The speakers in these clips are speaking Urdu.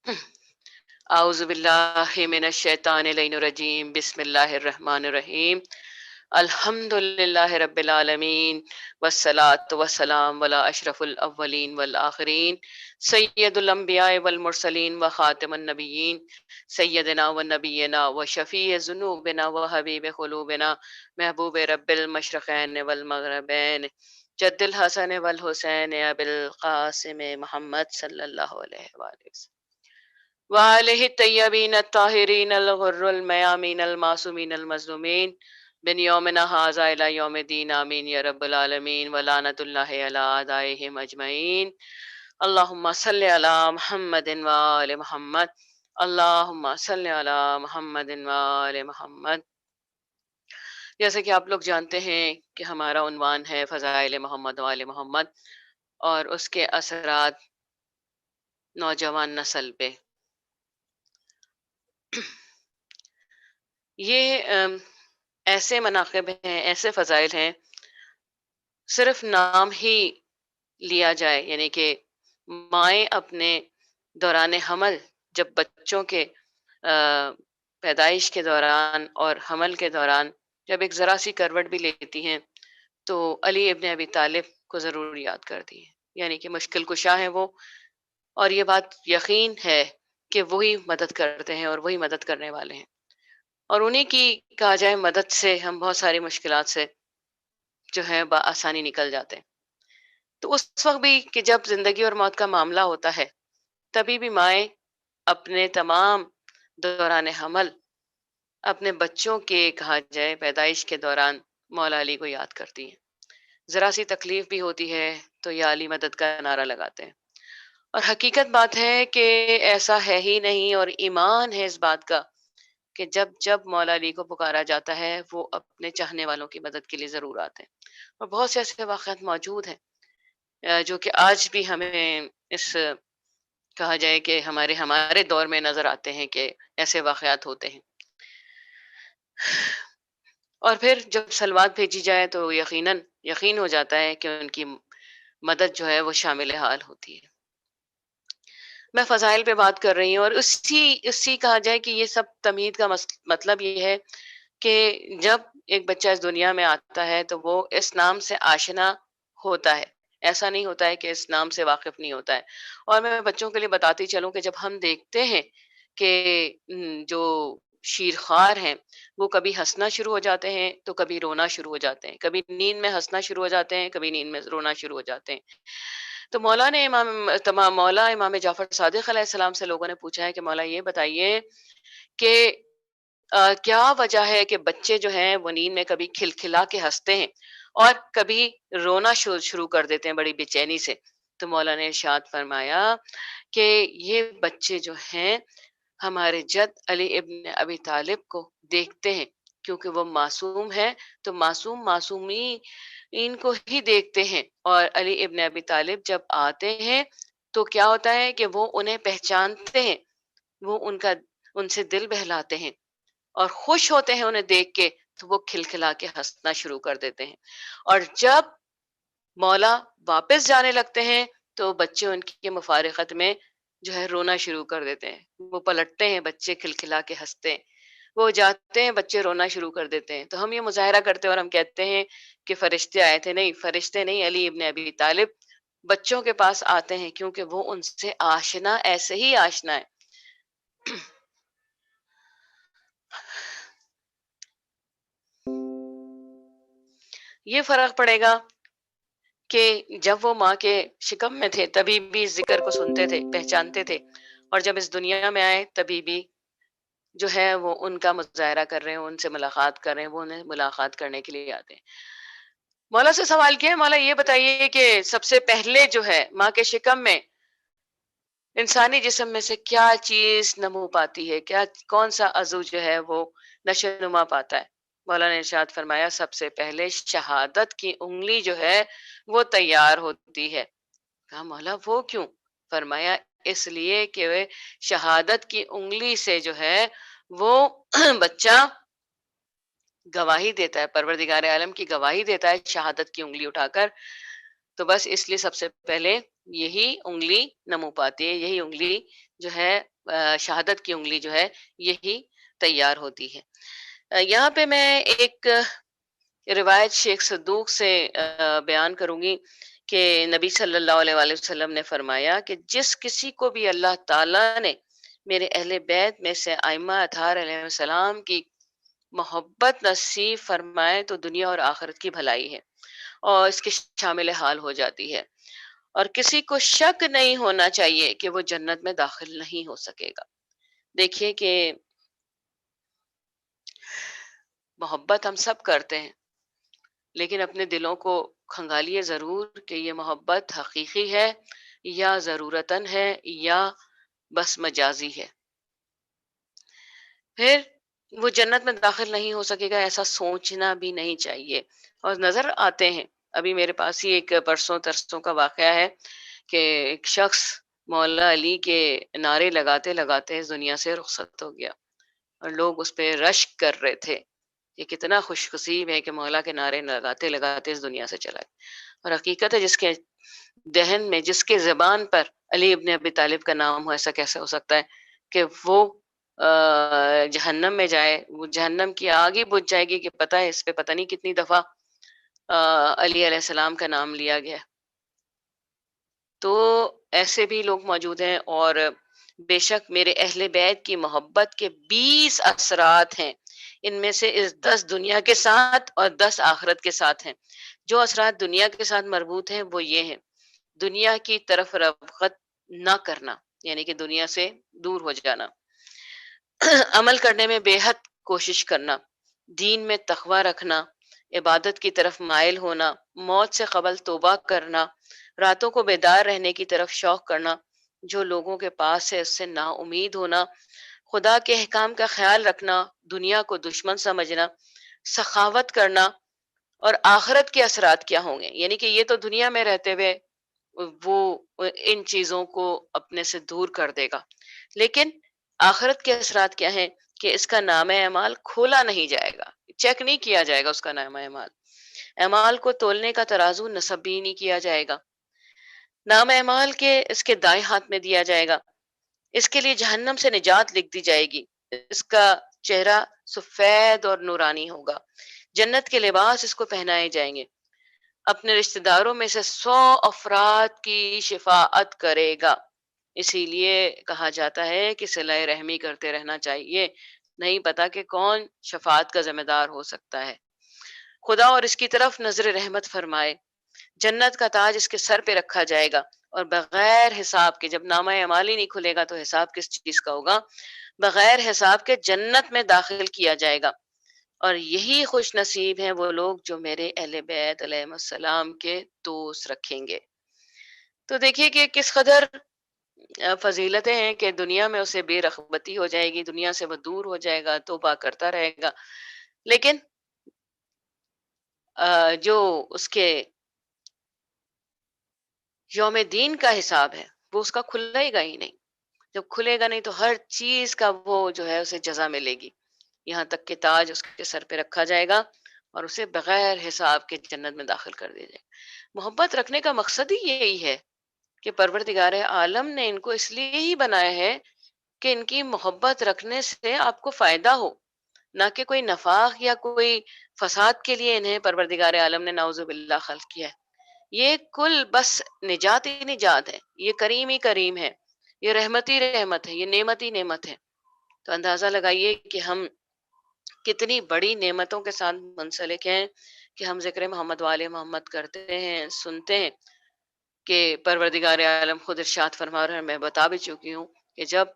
اعوذ باللہ من الشیطان الرجیم، بسم اللہ الرحمن الرحیم۔ الحمد للہ رب العالمین، والصلاة والسلام علی اشرف الاولین والآخرین، سید الانبیاء والمرسلین وخاتم النبیین، سیدنا و نبینا و شفیع ذنوبنا و حبیب قلوبنا، محبوب رب المشرقین والمغربین، جد الحسن والحسین ابی القاسم محمد صلی اللہ علیہ وآلہ وسلم وآلہ الطیبین الطاہرین الغر المیامین المعصومین المظلومین من یومنا ھذا الی یوم الدین، آمین یا رب العالمین، ولعنت اللہ علی اعدائہم اجمعین۔ اللہم صلی علی محمد وآل محمد، اللہم صلی علی محمد وآل محمد۔ جیسے کہ آپ لوگ جانتے ہیں کہ ہمارا عنوان ہے فضائل محمد وآل محمد اور اس کے اثرات نوجوان نسل پہ۔ یہ ایسے مناقب ہیں، ایسے فضائل ہیں، صرف نام ہی لیا جائے، یعنی کہ مائیں اپنے دوران حمل، جب بچوں کے پیدائش کے دوران اور حمل کے دوران جب ایک ذرا سی کروٹ بھی لیتی ہیں تو علی ابن ابی طالب کو ضرور یاد کرتی ہیں، یعنی کہ مشکل کشا ہیں وہ، اور یہ بات یقین ہے کہ وہی مدد کرتے ہیں اور وہی مدد کرنے والے ہیں، اور انہی کی کہا جائے مدد سے ہم بہت ساری مشکلات سے جو ہے بآسانی نکل جاتے ہیں۔ تو اس وقت بھی کہ جب زندگی اور موت کا معاملہ ہوتا ہے، تبھی بھی مائیں اپنے تمام دوران حمل، اپنے بچوں کے کہا جائے پیدائش کے دوران مولا علی کو یاد کرتی ہیں۔ ذرا سی تکلیف بھی ہوتی ہے تو یا علی مدد کا نعرہ لگاتے ہیں، اور حقیقت بات ہے کہ ایسا ہے ہی نہیں، اور ایمان ہے اس بات کا کہ جب جب مولا علی کو پکارا جاتا ہے وہ اپنے چاہنے والوں کی مدد کے لیے ضرور آتے ہیں، اور بہت سے ایسے واقعات موجود ہیں جو کہ آج بھی ہمیں اس کہا جائے کہ ہمارے دور میں نظر آتے ہیں کہ ایسے واقعات ہوتے ہیں۔ اور پھر جب سلوات بھیجی جائے تو یقین ہو جاتا ہے کہ ان کی مدد جو ہے وہ شامل حال ہوتی ہے۔ میں فضائل پہ بات کر رہی ہوں، اور اسی کہا جائے کہ یہ سب تمہید کا مطلب یہ ہے کہ جب ایک بچہ اس دنیا میں آتا ہے تو وہ اس نام سے آشنا ہوتا ہے، ایسا نہیں ہوتا ہے کہ اس نام سے واقف نہیں ہوتا ہے۔ اور میں بچوں کے لیے بتاتی چلوں کہ جب ہم دیکھتے ہیں کہ جو شیرخوار ہیں وہ کبھی ہنسنا شروع ہو جاتے ہیں تو کبھی رونا شروع ہو جاتے ہیں، کبھی نیند میں ہنسنا شروع ہو جاتے ہیں، کبھی نیند میں رونا شروع ہو جاتے ہیں۔ تو مولا امام جعفر صادق علیہ السلام سے لوگوں نے پوچھا ہے کہ مولا یہ بتائیے کہ کیا وجہ ہے کہ بچے جو ہیں وہ نیند میں کبھی کھلکھلا کے ہنستے ہیں اور کبھی رونا شروع کر دیتے ہیں بڑی بے چینی سے؟ تو مولا نے ارشاد فرمایا کہ یہ بچے جو ہیں ہمارے جد علی ابن ابی طالب کو دیکھتے ہیں، کیونکہ وہ معصوم ہے تو معصومی ان کو ہی دیکھتے ہیں، اور علی ابن ابی طالب جب آتے ہیں تو کیا ہوتا ہے کہ وہ انہیں پہچانتے ہیں، وہ ان سے دل بہلاتے ہیں اور خوش ہوتے ہیں انہیں دیکھ کے، تو وہ کھلکھلا کے ہنسنا شروع کر دیتے ہیں، اور جب مولا واپس جانے لگتے ہیں تو بچے ان کی مفارقت میں جو ہے رونا شروع کر دیتے ہیں، وہ پلٹتے ہیں، بچے کھلکھلا کے ہنستے ہیں، وہ جاتے ہیں، بچے رونا شروع کر دیتے ہیں۔ تو ہم یہ مظاہرہ کرتے ہیں اور ہم کہتے ہیں کہ فرشتے آئے تھے، نہیں، فرشتے نہیں، علی ابن ابی طالب بچوں کے پاس آتے ہیں کیونکہ وہ ان سے آشنا، ایسے ہی آشنا ہے۔ یہ فرق پڑے گا کہ جب وہ ماں کے شکم میں تھے تبھی بھی اس ذکر کو سنتے تھے، پہچانتے تھے، اور جب اس دنیا میں آئے تبھی بھی جو ہے وہ ان کا مظاہرہ کر رہے ہیں، ان سے ملاقات کر رہے ہیں، وہ انہیں ملاقات کرنے کے لیے آتے ہیں۔ مولا سے سوال کیا ہے، مولا یہ بتائیے کہ سب سے پہلے جو ہے ماں کے شکم میں انسانی جسم میں سے کیا چیز نمو پاتی ہے، کون سا عضو جو ہے وہ نشو نما پاتا ہے؟ مولا نے ارشاد فرمایا سب سے پہلے شہادت کی انگلی جو ہے وہ تیار ہوتی ہے۔ کہا مولا وہ کیوں؟ فرمایا اس لیے کہ شہادت کی انگلی سے جو ہے وہ بچہ گواہی دیتا ہے، پروردگار عالم کی گواہی دیتا ہے شہادت کی انگلی اٹھا کر، تو بس اس لیے سب سے پہلے یہی انگلی نمو پاتی ہے، یہی انگلی جو ہے شہادت کی انگلی جو ہے یہی تیار ہوتی ہے۔ یہاں پہ میں ایک روایت شیخ صدوق سے بیان کروں گی کہ نبی صلی اللہ علیہ وآلہ وسلم نے فرمایا کہ جس کسی کو بھی اللہ تعالیٰ نے میرے اہل بیت میں سے ائمہ اطہار علیہ السلام کی محبت نصیب فرمائے تو دنیا اور آخرت کی بھلائی ہے اور اس کے شامل حال ہو جاتی ہے، اور کسی کو شک نہیں ہونا چاہیے کہ وہ جنت میں داخل نہیں ہو سکے گا۔ دیکھیے کہ محبت ہم سب کرتے ہیں، لیکن اپنے دلوں کو کھنگالیے ضرور کہ یہ محبت حقیقی ہے یا ضرورتاً ہے یا بس مجازی ہے۔ پھر وہ جنت میں داخل نہیں ہو سکے گا ایسا سوچنا بھی نہیں چاہیے۔ اور نظر آتے ہیں، ابھی میرے پاس ہی ایک پرسوں ترسوں کا واقعہ ہے کہ ایک شخص مولا علی کے نعرے لگاتے لگاتے اس دنیا سے رخصت ہو گیا، اور لوگ اس پہ رشک کر رہے تھے یہ کتنا خوش نصیب ہے کہ مولا کے نعرے لگاتے لگاتے اس دنیا سے چلا گیا۔ اور حقیقت ہے جس کے دہن میں، جس کے زبان پر علی ابن ابی طالب کا نام ہو، ایسا کیسے ہو سکتا ہے کہ وہ جہنم میں جائے؟ وہ جہنم کی آگ ہی بجھ جائے گی کہ پتہ ہے اس پہ پتہ نہیں کتنی دفعہ علی علیہ السلام کا نام لیا گیا۔ تو ایسے بھی لوگ موجود ہیں، اور بے شک میرے اہل بیت کی محبت کے 20 اثرات ہیں، ان میں سے اس 10 دنیا کے ساتھ اور 10 آخرت کے ساتھ ہیں۔ جو اثرات دنیا کے ساتھ مربوط ہیں وہ یہ ہیں: دنیا کی طرف رغبت نہ کرنا، یعنی کہ دنیا سے دور ہو جانا، عمل کرنے میں بے حد کوشش کرنا، دین میں تقوی رکھنا، عبادت کی طرف مائل ہونا، موت سے قبل توبہ کرنا، راتوں کو بیدار رہنے کی طرف شوق کرنا، جو لوگوں کے پاس ہے اس سے نا امید ہونا، خدا کے احکام کا خیال رکھنا، دنیا کو دشمن سمجھنا، سخاوت کرنا۔ اور آخرت کے اثرات کیا ہوں گے؟ یعنی کہ یہ تو دنیا میں رہتے ہوئے وہ ان چیزوں کو اپنے سے دور کر دے گا، لیکن آخرت کے اثرات کیا ہیں کہ اس کا نام اعمال کھولا نہیں جائے گا، چیک نہیں کیا جائے گا، اس کا نام اعمال، اعمال کو تولنے کا ترازو نصب بھی نہیں کیا جائے گا، نام اعمال کے اس کے دائیں ہاتھ میں دیا جائے گا، اس کے لیے جہنم سے نجات لکھ دی جائے گی، اس کا چہرہ سفید اور نورانی ہوگا، جنت کے لباس اس کو پہنائے جائیں گے، اپنے رشتہ داروں میں سے 100 افراد کی شفاعت کرے گا۔ اسی لیے کہا جاتا ہے کہ صلہ رحمی کرتے رہنا چاہیے، نہیں پتا کہ کون شفاعت کا ذمہ دار ہو سکتا ہے۔ خدا اور اس کی طرف نظر رحمت فرمائے، جنت کا تاج اس کے سر پہ رکھا جائے گا، اور بغیر حساب کے، جب نامہ اعمال ہی نہیں کھلے گا تو حساب کس چیز کا ہوگا، بغیر حساب کے جنت میں داخل کیا جائے گا۔ اور یہی خوش نصیب ہیں وہ لوگ جو میرے اہل بیت علیہ السلام کے دوست رکھیں گے۔ تو دیکھیے کہ کس قدر فضیلتیں ہیں کہ دنیا میں اسے بے رغبتی ہو جائے گی، دنیا سے وہ دور ہو جائے گا، توبہ کرتا رہے گا، لیکن جو اس کے یوم دین کا حساب ہے وہ اس کا کھلے گا ہی نہیں۔ جب کھلے گا نہیں تو ہر چیز کا وہ جو ہے اسے جزا ملے گی، یہاں تک کہ تاج اس کے سر پہ رکھا جائے گا اور اسے بغیر حساب کے جنت میں داخل کر دیا جائے گا۔ محبت رکھنے کا مقصد ہی یہی ہے کہ پروردگار عالم نے ان کو اس لیے ہی بنایا ہے کہ ان کی محبت رکھنے سے آپ کو فائدہ ہو، نہ کہ کوئی نفاق یا کوئی فساد کے لیے انہیں پروردگار عالم نے نعوذ باللہ خلق کیا ہے۔ یہ کل بس نجات ہی نجات ہے، یہ کریم ہی کریم ہے، یہ رحمت ہی رحمت ہے، یہ نعمت ہی نعمت ہے۔ تو اندازہ لگائیے کہ ہم کتنی بڑی نعمتوں کے ساتھ منسلک ہیں کہ ہم ذکر محمد والے محمد کرتے ہیں، سنتے ہیں کہ پروردگار عالم خود ارشاد فرما رہے ہیں، میں بتا بھی چکی ہوں کہ جب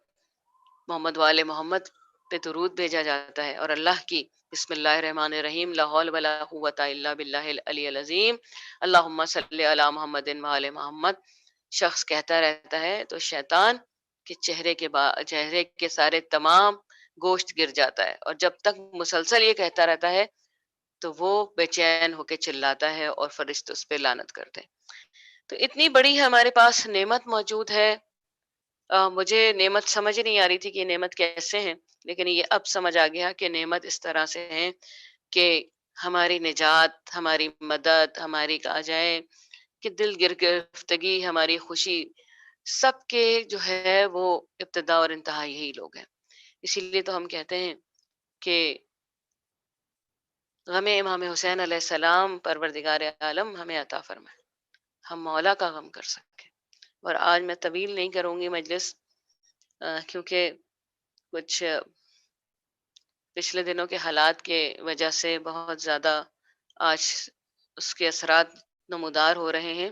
محمد والے محمد پہ درود بھیجا جاتا ہے اور اللہ کی بسم اللہ الرحمن الرحیم لا حول ولا قوت الا باللہ العلی العظیم اللہم صلی علی محمد وآل محمد شخص کہتا رہتا ہے تو شیطان کے چہرے کے سارے تمام گوشت گر جاتا ہے، اور جب تک مسلسل یہ کہتا رہتا ہے تو وہ بے چین ہو کے چلاتا ہے اور فرشتے اس پہ لعنت کرتے ہیں۔ تو اتنی بڑی ہمارے پاس نعمت موجود ہے، مجھے نعمت سمجھ نہیں آ رہی تھی کہ یہ نعمت کیسے ہیں، لیکن یہ اب سمجھ آ گیا کہ نعمت اس طرح سے ہے کہ ہماری نجات، ہماری مدد، ہماری کہا جائے کہ دل گرفتگی، ہماری خوشی سب کے جو ہے وہ ابتدا اور انتہا یہی لوگ ہیں. اسی لیے تو ہم کہتے ہیں کہ غم امام حسین علیہ السلام پروردگار عالم ہمیں عطا فرمائے، ہم مولا کا غم کر سکیں. اور آج میں طویل نہیں کروں گی مجلس، کیونکہ کچھ پچھلے دنوں کے حالات کے وجہ سے بہت زیادہ آج اس کے اثرات نمودار ہو رہے ہیں،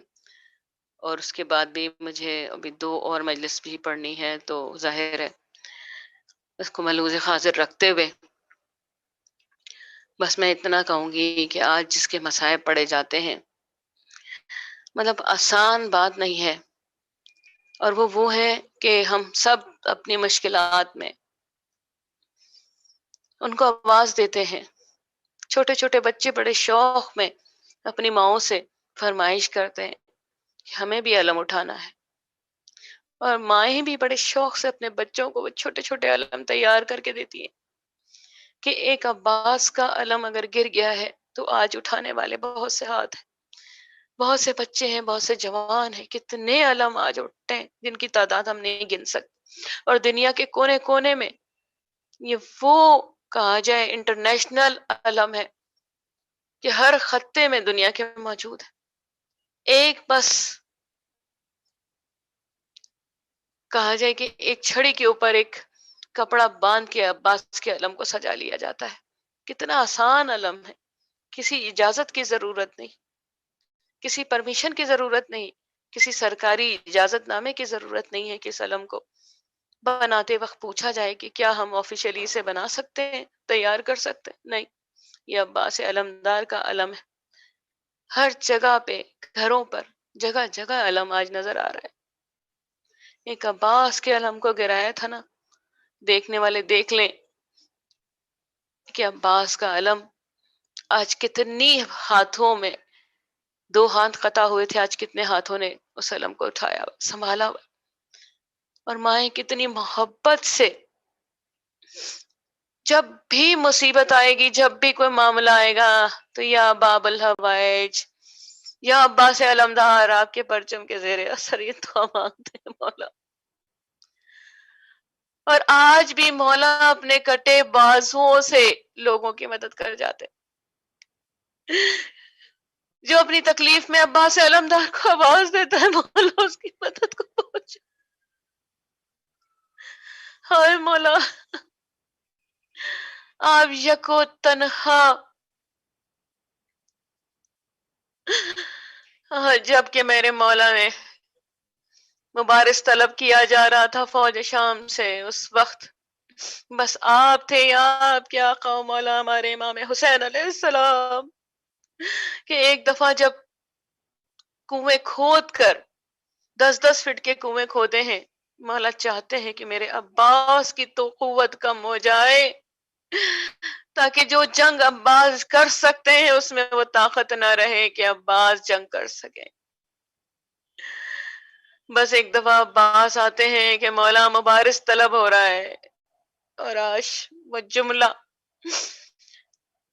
اور اس کے بعد بھی مجھے ابھی 2 اور مجلس بھی پڑھنی ہے، تو ظاہر ہے اس کو ملحوظ حاضر رکھتے ہوئے بس میں اتنا کہوں گی کہ آج جس کے مصائب پڑے جاتے ہیں، مطلب آسان بات نہیں ہے، اور وہ ہے کہ ہم سب اپنی مشکلات میں ان کو آواز دیتے ہیں. چھوٹے چھوٹے بچے بڑے شوق میں اپنی ماؤں سے فرمائش کرتے ہیں کہ ہمیں بھی علم اٹھانا ہے، اور مائیں بھی بڑے شوق سے اپنے بچوں کو وہ چھوٹے چھوٹے علم تیار کر کے دیتی ہیں کہ ایک عباس کا علم اگر گر گیا ہے تو آج اٹھانے والے بہت سے ہاتھ ہیں، بہت سے بچے ہیں، بہت سے جوان ہیں، کتنے علم آج اٹھتے ہیں جن کی تعداد ہم نہیں گن سکتے. اور دنیا کے کونے کونے میں یہ وہ کہا جائے انٹرنیشنل علم ہے کہ ہر خطے میں دنیا کے موجود ہے. ایک بس کہا جائے کہ ایک چھڑی کے اوپر ایک کپڑا باندھ کے عباس کے علم کو سجا لیا جاتا ہے. کتنا آسان علم ہے، کسی اجازت کی ضرورت نہیں، کسی پرمیشن کی ضرورت نہیں، کسی سرکاری اجازت نامے کی ضرورت نہیں ہے کہ اس علم کو بناتے وقت پوچھا جائے کہ کیا ہم آفیشلی اسے بنا سکتے ہیں، تیار کر سکتے ہیں. نہیں، یہ عباس علمدار کا علم ہے. ہر جگہ پہ، گھروں پر، جگہ جگہ علم آج نظر آ رہا ہے. ایک عباس کے علم کو گرایا تھا نا، دیکھنے والے دیکھ لیں کہ عباس کا علم آج کتنی ہاتھوں میں، 2 ہاتھ قطع ہوئے تھے، آج کتنے ہاتھوں نے اس علم کو اٹھایا، سنبھالا. اور مائیں کتنی محبت سے جب بھی مصیبت آئے گی، جب بھی کوئی معاملہ آئے گا، تو یا باب الحوائج، یا عباس علمدار آپ کے پرچم کے زیر اثر یہ دعا مانگتے ہیں مولا. اور آج بھی مولا اپنے کٹے بازوؤں سے لوگوں کی مدد کر جاتے. جو اپنی تکلیف میں عباس علمدار کو آواز دیتا ہے، مولا اس کی مدد کو پہنچ. ہائے مولا، آپ یکو تنہا، جب کہ میرے مولا نے مبارز طلب کیا جا رہا تھا فوج شام سے، اس وقت بس آپ تھے، آپ کے آقا و مولا ہمارے امام حسین علیہ السلام، کہ ایک دفعہ جب کنویں کھود کر 10-10 فٹ کے کنویں کھودے ہیں، مولا چاہتے ہیں کہ میرے عباس کی تو قوت کم ہو جائے تاکہ جو جنگ عباس کر سکتے ہیں اس میں وہ طاقت نہ رہے کہ عباس جنگ کر سکیں. بس ایک دفعہ عباس آتے ہیں کہ مولا مبارز طلب ہو رہا ہے، اور آج وہ جملہ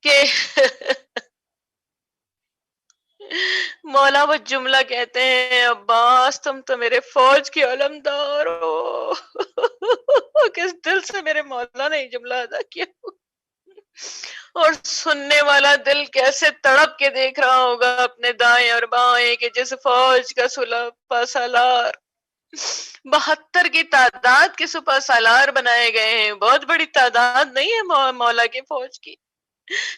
کہ مولا وہ جملہ کہتے ہیں، عباس تم تو میرے فوج کے علمدار ہو. کس دل سے میرے مولا نے یہ جملہ ادا کیا، اور سننے والا دل کیسے تڑپ کے دیکھ رہا ہوگا اپنے دائیں اور بائیں کہ جس فوج کا سپہ سالار 72 کی تعداد کے سپہ سالار بنائے گئے ہیں. بہت بڑی تعداد نہیں ہے مولا کی فوج کی،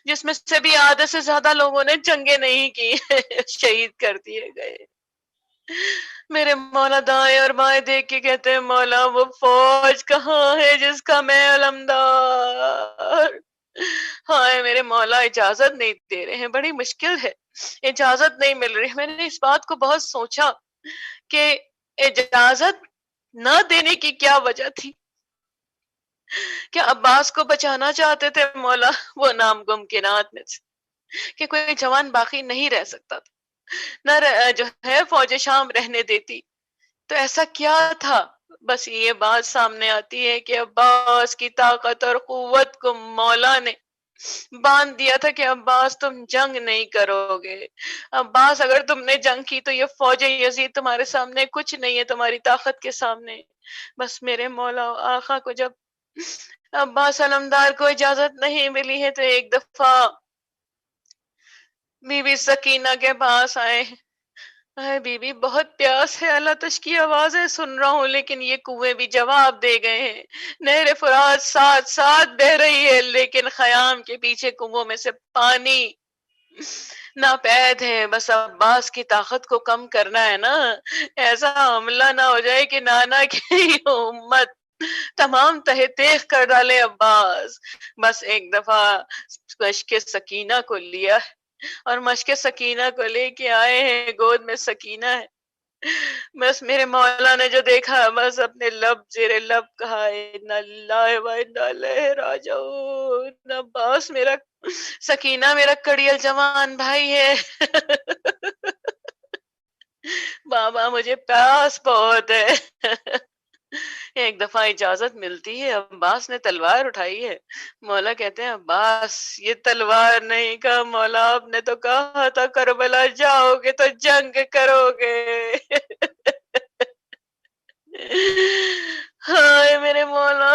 جس میں سے بھی آدھے سے زیادہ لوگوں نے جنگیں نہیں کی، شہید کر دیے گئے. میرے مولا دائیں اور بائیں دیکھ کے کہتے ہیں، مولا وہ فوج کہاں ہے جس کا میں علمدار. ہائے میرے مولا اجازت نہیں دے رہے ہیں، بڑی مشکل ہے، اجازت نہیں مل رہی. میں نے اس بات کو بہت سوچا کہ اجازت نہ دینے کی کیا وجہ تھی. کیا عباس کو بچانا چاہتے تھے مولا وہ نام ممکنات میں سے کہ کوئی جوان باقی نہیں رہ سکتا تھا، نہ جو ہے فوج شام رہنے دیتی. تو ایسا کیا تھا؟ بس یہ بات سامنے آتی ہے کہ عباس کی طاقت اور قوت کو مولا نے باندھ دیا تھا کہ عباس تم جنگ نہیں کرو گے، عباس اگر تم نے جنگ کی تو یہ فوج یزید تمہارے سامنے کچھ نہیں ہے، تمہاری طاقت کے سامنے۔ بس میرے مولا و آقا کو جب عباس علمدار کو اجازت نہیں ملی ہے تو ایک دفعہ بی بی سکینہ کے پاس آئے، اے بی بی بہت پیاس ہے، اللہ تش کی آوازیں سن رہا ہوں لیکن یہ کنویں بھی جواب دے گئے ہیں، نہر فرات ساتھ ساتھ بہ رہی ہے لیکن خیام کے پیچھے کنووں میں سے پانی ناپید ہے، بس عباس کی طاقت کو کم کرنا ہے نا، ایسا حملہ نہ ہو جائے کہ نانا کی امت تمام تہہ تیغ کر ڈالے عباس۔ بس ایک دفعہ مشک سکینہ کو لیا اور مشک سکینہ کو لے کے آئے ہیں، گود میں سکینہ ہے، بس میرے مولا نے جو دیکھا بس اپنے لب زیر لب کہا اِنَّا لِلَّهِ وَإِنَّا إِلَيْهِ راجعون۔ عباس میرا، سکینہ میرا کڑیل جوان بھائی ہے، بابا مجھے پیاس بہت ہے۔ ایک دفعہ اجازت ملتی ہے، عباس نے تلوار اٹھائی ہے، مولا کہتے ہیں عباس یہ تلوار نہیں، کہا مولا آپ نے تو کہا تھا کربلا جاؤ گے تو جنگ کرو گے۔ ہائے میرے مولا،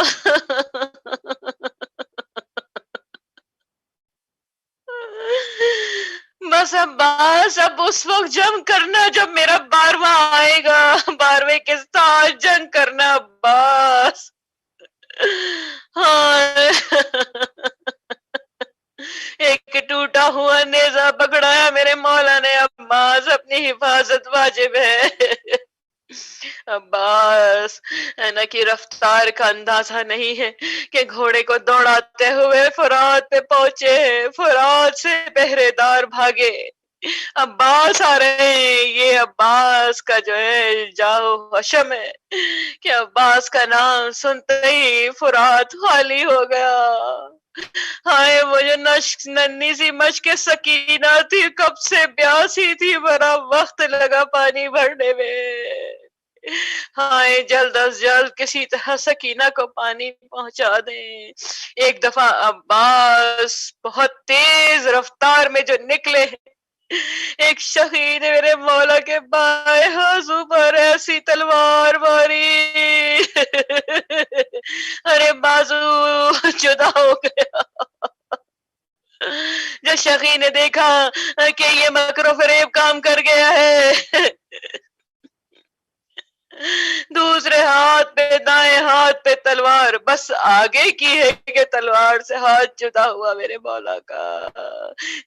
بس عباس اب اس وقت جنگ کرنا جب میرا 12واں آئے گا، 12ویں کے ساتھ جنگ کرنا عباس۔ ہائے ایک ٹوٹا ہوا نیزہ پکڑایا میرے مولا نے، عباس اپنی حفاظت واجب ہے۔ عباس اینا کی رفتار کا اندازہ نہیں ہے کہ گھوڑے کو دوڑاتے ہوئے فرات پہ پہنچے، فرات سے پہرے دار بھاگے، عباس آ رہے ہیں، یہ عباس کا جو ہے جاؤ حشم ہے کہ عباس کا نام سنتے ہی فرات خالی ہو گیا۔ ہائے وہ جو ننھی سی مشق سکینہ تھی کب سے پیاسی تھی، بڑا وقت لگا پانی بھرنے میں، ہائے جلد از جلد کسی طرح سکینہ کو پانی پہنچا دیں۔ ایک دفعہ عباس بہت تیز رفتار میں جو نکلے، ایک شہید میرے مولا کے بائیں ہاتھوں پر ایسی تلوار ماری، ارے بازو جدا ہو گیا۔ جب شقی نے دیکھا کہ یہ مکر و فریب کام کر گیا ہے، دوسرے ہاتھ پہ دائیں ہاتھ پہ تلوار، بس آگے کی ہے کہ تلوار سے ہاتھ جدا ہوا میرے مولا کا،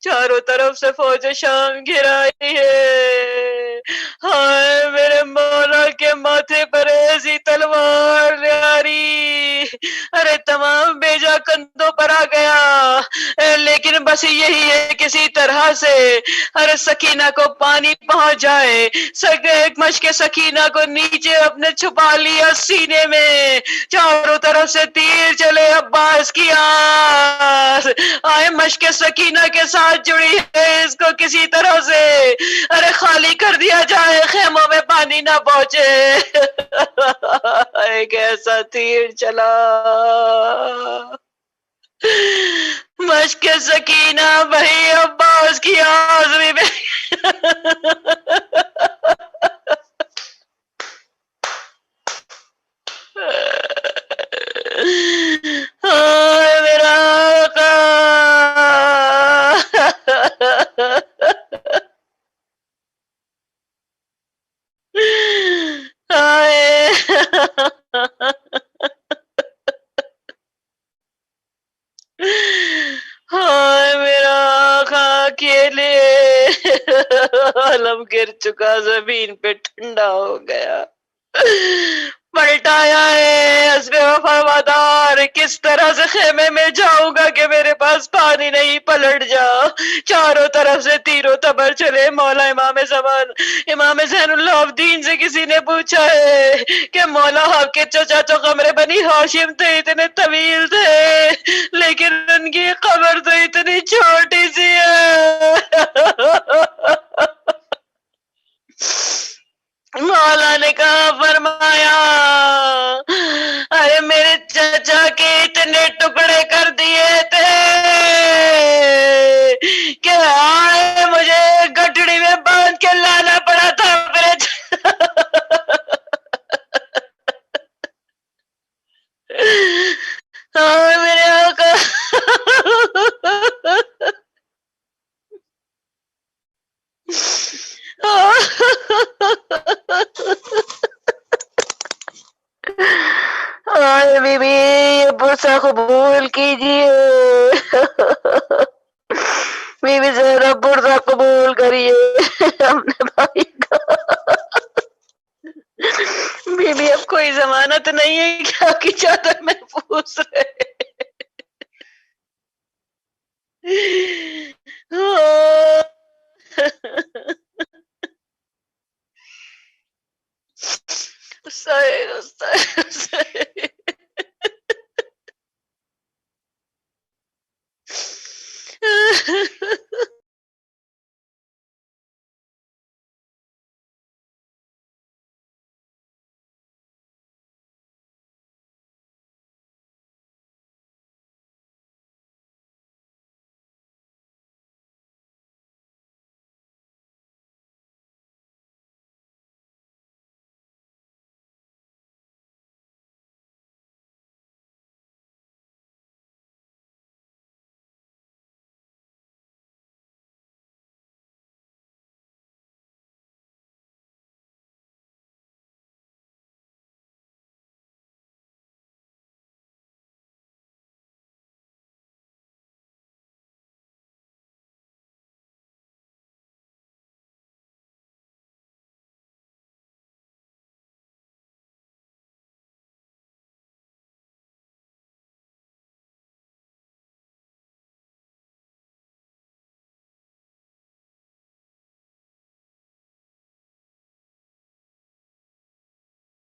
چاروں طرف سے فوج شام گھرائی ہے، ہائے میرے مولا کے ماتھے پر ایسی تلوار یاری، ارے تمام بیجا کندھوں پر آ گیا، لیکن بس یہی ہے کسی طرح سے ارے سکینہ کو پانی پہنچ جائے، ایک مشق سکینہ کو نیچے اپنے چھپا لیا سینے میں، چاروں طرف سے تیر چلے، عباس کی آس آئے مشق سکینہ کے ساتھ جڑی ہے، اس کو کسی طرح سے ارے خالی کر دیا جائے، خیموں میں پانی نہ پہنچے۔ ایک ایسا تیر چلا، مشق سکینہ بھائی عباس کی آس میں میرا آقا، ہائے میرا آقا اکیلے، علم گر چکا زمین پہ ٹھنڈا ہو گیا، پلٹایا ہے حسب وفادار، کس طرح سے خیمے میں جاؤں گا کہ میرے پاس پانی نہیں، پلٹ جا، چاروں طرف سے تیروں تبر چلے۔ مولا امام زمان امام زین اللہ الدین سے کسی نے پوچھا ہے کہ مولا آپ کے چچا تو قمر بنی ہاشم تھے، اتنے طویل تھے لیکن ان کی قبر تو اتنی چھوٹی سی ہے۔ مولا نے کہا فرمایا ارے میرے چچا کے اتنے ٹکڑے کر دیے تھے یہ پرسہ قبول کیجیے. بی بی زینب پرسہ قبول کریے اپنے بھائی کا. بی بی اب کوئی ضمانت نہیں ہے کیا کی چادر محفوظ رہے.